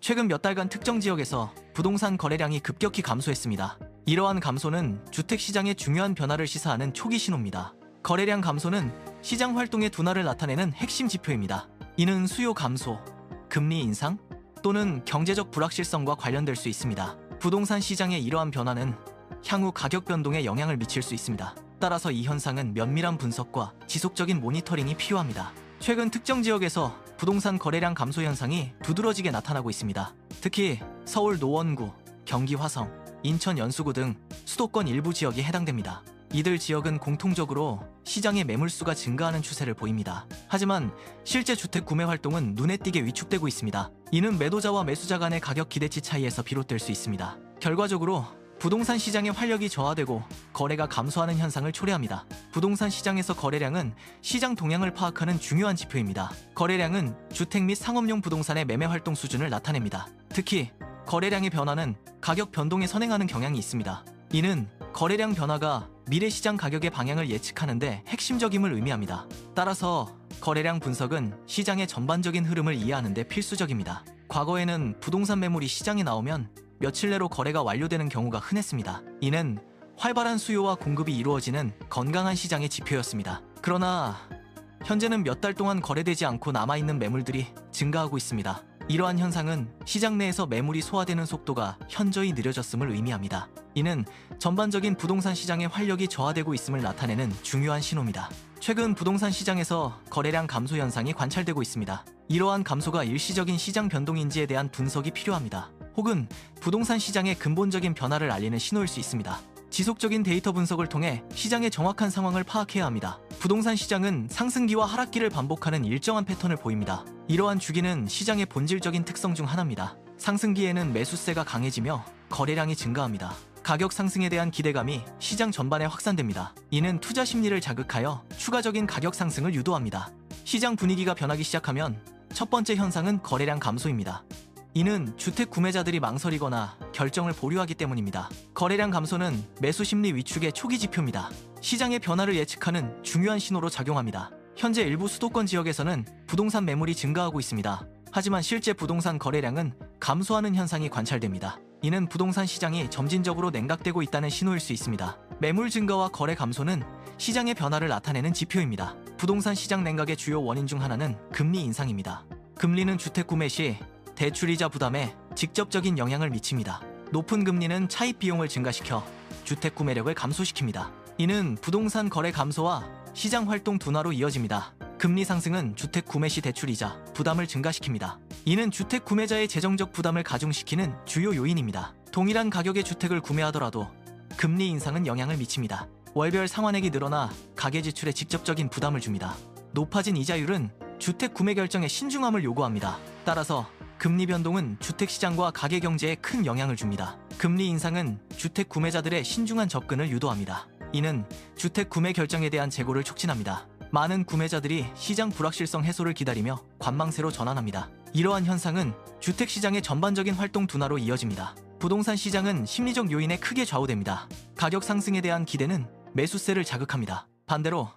최근 몇 달간 특정 지역에서 부동산 거래량이 급격히 감소했습니다. 이러한 감소는 주택시장의 중요한 변화를 시사하는 초기 신호입니다. 거래량 감소는 시장 활동의 둔화를 나타내는 핵심 지표입니다. 이는 수요 감소, 금리 인상 또는 경제적 불확실성과 관련될 수 있습니다. 부동산 시장의 이러한 변화는 향후 가격 변동에 영향을 미칠 수 있습니다. 따라서 이 현상은 면밀한 분석과 지속적인 모니터링이 필요합니다. 최근 특정 지역에서 부동산 거래량 감소 현상이 두드러지게 나타나고 있습니다. 특히 서울 노원구, 경기 화성, 인천 연수구 등 수도권 일부 지역이 해당됩니다. 이들 지역은 공통적으로 시장의 매물수가 증가하는 추세를 보입니다. 하지만 실제 주택 구매 활동은 눈에 띄게 위축되고 있습니다. 이는 매도자와 매수자 간의 가격 기대치 차이에서 비롯될 수 있습니다. 결과적으로 부동산 시장의 활력이 저하되고 거래가 감소하는 현상을 초래합니다. 부동산 시장에서 거래량은 시장 동향을 파악하는 중요한 지표입니다. 거래량은 주택 및 상업용 부동산의 매매 활동 수준을 나타냅니다. 특히 거래량의 변화는 가격 변동에 선행하는 경향이 있습니다. 이는 거래량 변화가 미래 시장 가격의 방향을 예측하는데 핵심적임을 의미합니다. 따라서 거래량 분석은 시장의 전반적인 흐름을 이해하는 데 필수적입니다. 과거에는 부동산 매물이 시장에 나오면 며칠 내로 거래가 완료되는 경우가 흔했습니다. 이는 활발한 수요와 공급이 이루어지는 건강한 시장의 지표였습니다. 그러나 현재는 몇 달 동안 거래되지 않고 남아있는 매물들이 증가하고 있습니다. 이러한 현상은 시장 내에서 매물이 소화되는 속도가 현저히 느려졌음을 의미합니다. 이는 전반적인 부동산 시장의 활력이 저하되고 있음을 나타내는 중요한 신호입니다. 최근 부동산 시장에서 거래량 감소 현상이 관찰되고 있습니다. 이러한 감소가 일시적인 시장 변동인지에 대한 분석이 필요합니다. 혹은 부동산 시장의 근본적인 변화를 알리는 신호일 수 있습니다. 지속적인 데이터 분석을 통해 시장의 정확한 상황을 파악해야 합니다. 부동산 시장은 상승기와 하락기를 반복하는 일정한 패턴을 보입니다. 이러한 주기는 시장의 본질적인 특성 중 하나입니다. 상승기에는 매수세가 강해지며 거래량이 증가합니다. 가격 상승에 대한 기대감이 시장 전반에 확산됩니다. 이는 투자 심리를 자극하여 추가적인 가격 상승을 유도합니다. 시장 분위기가 변하기 시작하면 첫 번째 현상은 거래량 감소입니다. 이는 주택 구매자들이 망설이거나 결정을 보류하기 때문입니다. 거래량 감소는 매수 심리 위축의 초기 지표입니다. 시장의 변화를 예측하는 중요한 신호로 작용합니다. 현재 일부 수도권 지역에서는 부동산 매물이 증가하고 있습니다. 하지만 실제 부동산 거래량은 감소하는 현상이 관찰됩니다. 이는 부동산 시장이 점진적으로 냉각되고 있다는 신호일 수 있습니다. 매물 증가와 거래 감소는 시장의 변화를 나타내는 지표입니다. 부동산 시장 냉각의 주요 원인 중 하나는 금리 인상입니다. 금리는 주택 구매 시 대출이자 부담에 직접적인 영향을 미칩니다. 높은 금리는 차입 비용을 증가시켜 주택 구매력을 감소시킵니다. 이는 부동산 거래 감소와 시장 활동 둔화로 이어집니다. 금리 상승은 주택 구매 시 대출이자 부담을 증가시킵니다. 이는 주택 구매자의 재정적 부담을 가중시키는 주요 요인입니다. 동일한 가격의 주택을 구매하더라도 금리 인상은 영향을 미칩니다. 월별 상환액이 늘어나 가계 지출에 직접적인 부담을 줍니다. 높아진 이자율은 주택 구매 결정에 신중함을 요구합니다. 따라서 금리 변동은 주택시장과 가계경제에 큰 영향을 줍니다. 금리 인상은 주택 구매자들의 신중한 접근을 유도합니다. 이는 주택 구매 결정에 대한 재고를 촉진합니다. 많은 구매자들이 시장 불확실성 해소를 기다리며 관망세로 전환합니다. 이러한 현상은 주택시장의 전반적인 활동 둔화로 이어집니다. 부동산 시장은 심리적 요인에 크게 좌우됩니다. 가격 상승에 대한 기대는 매수세를 자극합니다. 반대로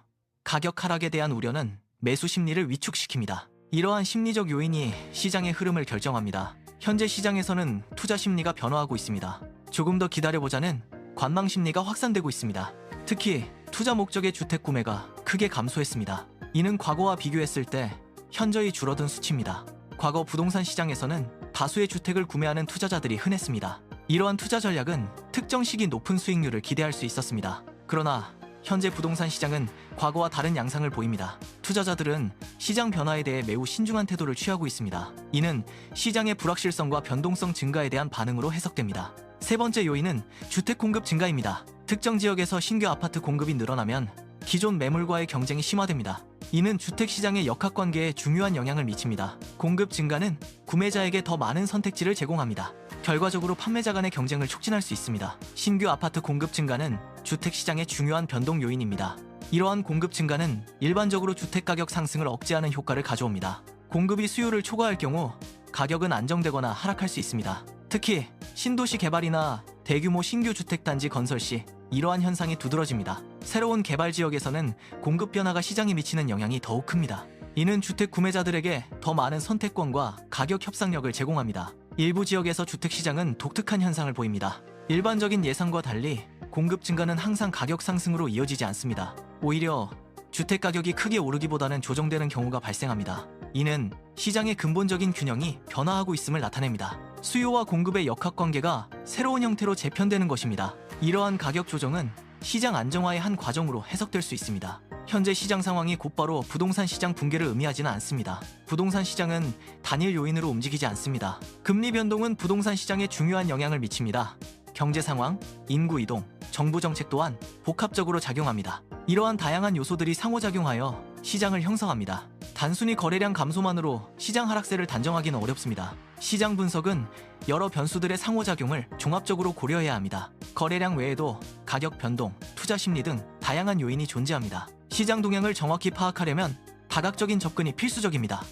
가격 하락에 대한 우려는 매수 심리를 위축시킵니다. 이러한 심리적 요인이 시장의 흐름을 결정합니다. 현재 시장에서는 투자 심리가 변화하고 있습니다. 조금 더 기다려보자는 관망 심리가 확산되고 있습니다. 특히 투자 목적의 주택 구매가 크게 감소했습니다. 이는 과거와 비교했을 때 현저히 줄어든 수치입니다. 과거 부동산 시장에서는 다수의 주택을 구매하는 투자자들이 흔했습니다. 이러한 투자 전략은 특정 시기 높은 수익률을 기대할 수 있었습니다. 그러나 현재 부동산 시장은 과거와 다른 양상을 보입니다. 투자자들은 시장 변화에 대해 매우 신중한 태도를 취하고 있습니다. 이는 시장의 불확실성과 변동성 증가에 대한 반응으로 해석됩니다. 세 번째 요인은 주택 공급 증가입니다. 특정 지역에서 신규 아파트 공급이 늘어나면 기존 매물과의 경쟁이 심화됩니다. 이는 주택 시장의 역학관계에 중요한 영향을 미칩니다. 공급 증가는 구매자에게 더 많은 선택지를 제공합니다. 결과적으로 판매자 간의 경쟁을 촉진할 수 있습니다. 신규 아파트 공급 증가는 주택 시장의 중요한 변동 요인입니다. 이러한 공급 증가는 일반적으로 주택 가격 상승을 억제하는 효과를 가져옵니다. 공급이 수요를 초과할 경우 가격은 안정되거나 하락할 수 있습니다. 특히 신도시 개발이나 대규모 신규 주택단지 건설 시 이러한 현상이 두드러집니다. 새로운 개발 지역에서는 공급 변화가 시장에 미치는 영향이 더욱 큽니다. 이는 주택 구매자들에게 더 많은 선택권과 가격 협상력을 제공합니다. 일부 지역에서 주택시장은 독특한 현상을 보입니다. 일반적인 예상과 달리 공급 증가는 항상 가격 상승으로 이어지지 않습니다. 오히려 주택 가격이 크게 오르기보다는 조정되는 경우가 발생합니다. 이는 시장의 근본적인 균형이 변화하고 있음을 나타냅니다. 수요와 공급의 역학관계가 새로운 형태로 재편되는 것입니다. 이러한 가격 조정은 시장 안정화의 한 과정으로 해석될 수 있습니다. 현재 시장 상황이 곧바로 부동산 시장 붕괴를 의미하지는 않습니다. 부동산 시장은 단일 요인으로 움직이지 않습니다. 금리 변동은 부동산 시장에 중요한 영향을 미칩니다. 경제 상황, 인구 이동, 정부 정책 또한 복합적으로 작용합니다. 이러한 다양한 요소들이 상호작용하여 시장을 형성합니다. 단순히 거래량 감소만으로 시장 하락세를 단정하기는 어렵습니다. 시장 분석은 여러 변수들의 상호작용을 종합적으로 고려해야 합니다. 거래량 외에도 가격 변동, 투자 심리 등 다양한 요인이 존재합니다. 시장 동향을 정확히 파악하려면 다각적인 접근이 필수적입니다.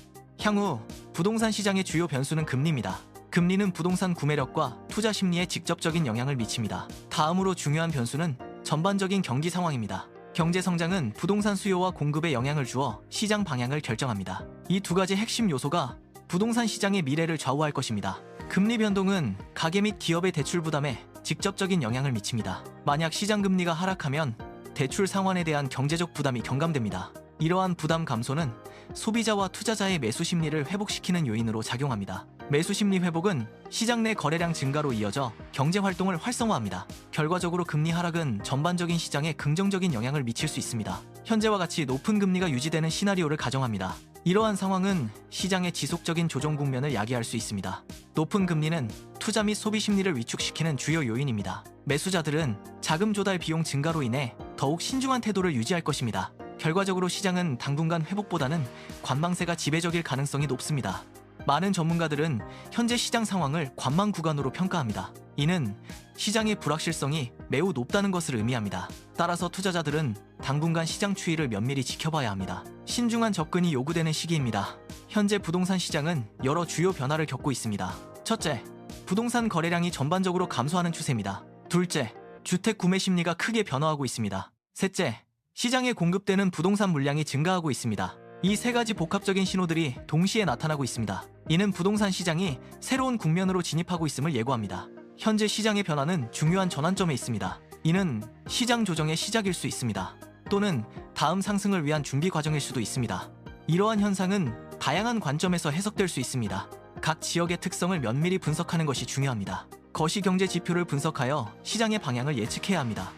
향후 부동산 시장의 주요 변수는 금리입니다. 금리는 부동산 구매력과 투자 심리에 직접적인 영향을 미칩니다. 다음으로 중요한 변수는 전반적인 경기 상황입니다. 경제 성장은 부동산 수요와 공급에 영향을 주어 시장 방향을 결정합니다. 이 두 가지 핵심 요소가 부동산 시장의 미래를 좌우할 것입니다. 금리 변동은 가계 및 기업의 대출 부담에 직접적인 영향을 미칩니다. 만약 시장 금리가 하락하면 대출 상환에 대한 경제적 부담이 경감됩니다. 이러한 부담 감소는 소비자와 투자자의 매수 심리를 회복시키는 요인으로 작용합니다. 매수 심리 회복은 시장 내 거래량 증가로 이어져 경제 활동을 활성화합니다. 결과적으로 금리 하락은 전반적인 시장에 긍정적인 영향을 미칠 수 있습니다. 현재와 같이 높은 금리가 유지되는 시나리오를 가정합니다. 이러한 상황은 시장의 지속적인 조정 국면을 야기할 수 있습니다. 높은 금리는 투자 및 소비 심리를 위축시키는 주요 요인입니다. 매수자들은 자금 조달 비용 증가로 인해 더욱 신중한 태도를 유지할 것입니다. 결과적으로 시장은 당분간 회복보다는 관망세가 지배적일 가능성이 높습니다. 많은 전문가들은 현재 시장 상황을 관망 구간으로 평가합니다. 이는 시장의 불확실성이 매우 높다는 것을 의미합니다. 따라서 투자자들은 당분간 시장 추이를 면밀히 지켜봐야 합니다. 신중한 접근이 요구되는 시기입니다. 현재 부동산 시장은 여러 주요 변화를 겪고 있습니다. 첫째, 부동산 거래량이 전반적으로 감소하는 추세입니다. 둘째, 주택 구매 심리가 크게 변화하고 있습니다. 셋째, 시장에 공급되는 부동산 물량이 증가하고 있습니다. 이 세 가지 복합적인 신호들이 동시에 나타나고 있습니다. 이는 부동산 시장이 새로운 국면으로 진입하고 있음을 예고합니다. 현재 시장의 변화는 중요한 전환점에 있습니다. 이는 시장 조정의 시작일 수 있습니다. 또는 다음 상승을 위한 준비 과정일 수도 있습니다. 이러한 현상은 다양한 관점에서 해석될 수 있습니다. 각 지역의 특성을 면밀히 분석하는 것이 중요합니다. 거시경제 지표를 분석하여 시장의 방향을 예측해야 합니다.